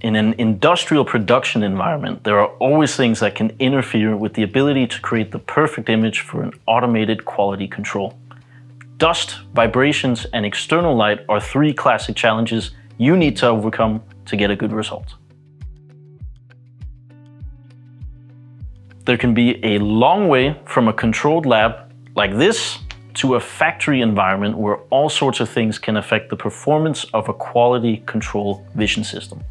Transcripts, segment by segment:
In an industrial production environment, there are always things that can interfere with the ability to create the perfect image for an automated quality control. Dust, vibrations, and external light are three classic challenges you need to overcome to get a good result. There can be a long way from a controlled lab like this to a factory environment where all sorts of things can affect the performance of a quality control vision system.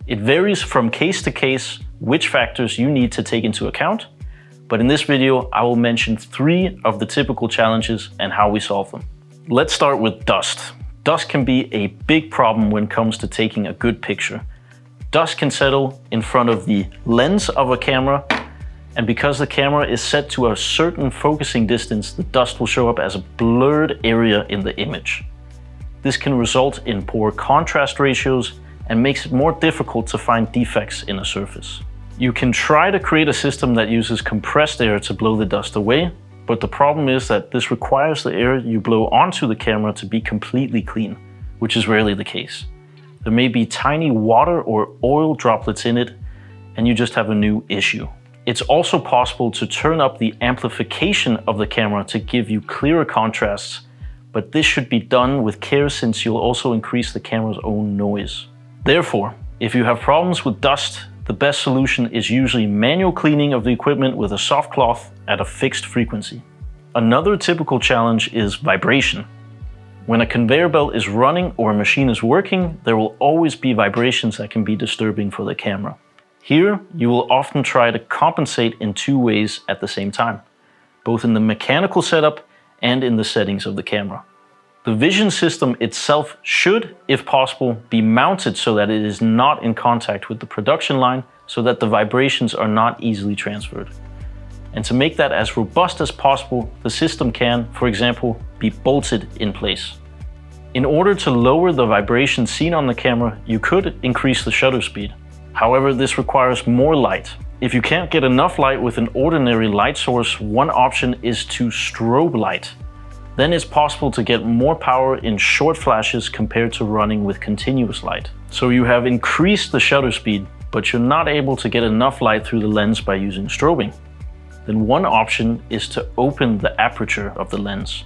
It varies from case to case which factors you need to take into account, but in this video I will mention 3 of the typical challenges and how we solve them. Let's start with dust. Dust can be a big problem when it comes to taking a good picture. Dust can settle in front of the lens of a camera, and because the camera is set to a certain focusing distance, the dust will show up as a blurred area in the image. This can result in poor contrast ratios and makes it more difficult to find defects in a surface. You can try to create a system that uses compressed air to blow the dust away, but the problem is that this requires the air you blow onto the camera to be completely clean, which is rarely the case. There may be tiny water or oil droplets in it, and you just have a new issue. It's also possible to turn up the amplification of the camera to give you clearer contrasts, but this should be done with care since you'll also increase the camera's own noise. Therefore, if you have problems with dust, the best solution is usually manual cleaning of the equipment with a soft cloth at a fixed frequency. Another typical challenge is vibration. When a conveyor belt is running or a machine is working, there will always be vibrations that can be disturbing for the camera. Here, you will often try to compensate in 2 ways at the same time, both in the mechanical setup and in the settings of the camera. The vision system itself should, if possible, be mounted so that it is not in contact with the production line so that the vibrations are not easily transferred. And to make that as robust as possible, the system can, for example, be bolted in place. In order to lower the vibration seen on the camera, you could increase the shutter speed. However, this requires more light. If you can't get enough light with an ordinary light source, one option is to strobe light. Then it's possible to get more power in short flashes compared to running with continuous light. So you have increased the shutter speed, but you're not able to get enough light through the lens by using strobing. Then one option is to open the aperture of the lens.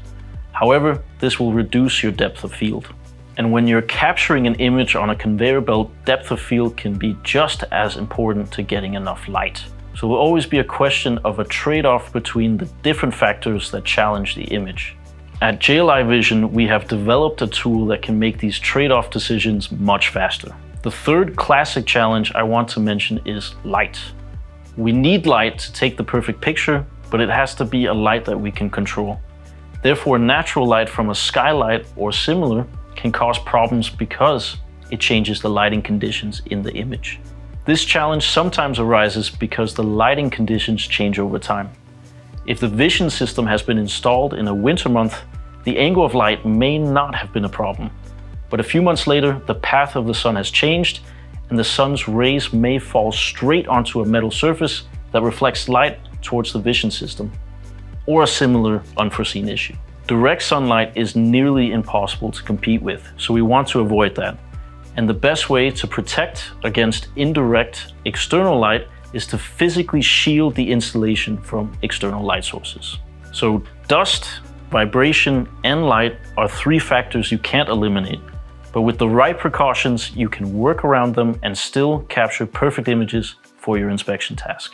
However, this will reduce your depth of field. And when you're capturing an image on a conveyor belt, depth of field can be just as important to getting enough light. So it will always be a question of a trade-off between the different factors that challenge the image. At JLI Vision, we have developed a tool that can make these trade-off decisions much faster. The third classic challenge I want to mention is light. We need light to take the perfect picture, but it has to be a light that we can control. Therefore, natural light from a skylight or similar can cause problems because it changes the lighting conditions in the image. This challenge sometimes arises because the lighting conditions change over time. If the vision system has been installed in a winter month, the angle of light may not have been a problem. But a few months later, the path of the sun has changed and the sun's rays may fall straight onto a metal surface that reflects light towards the vision system, or a similar unforeseen issue. Direct sunlight is nearly impossible to compete with, so we want to avoid that. And the best way to protect against indirect external light is to physically shield the installation from external light sources. So dust, vibration, and light are 3 factors you can't eliminate, but with the right precautions, you can work around them and still capture perfect images for your inspection task.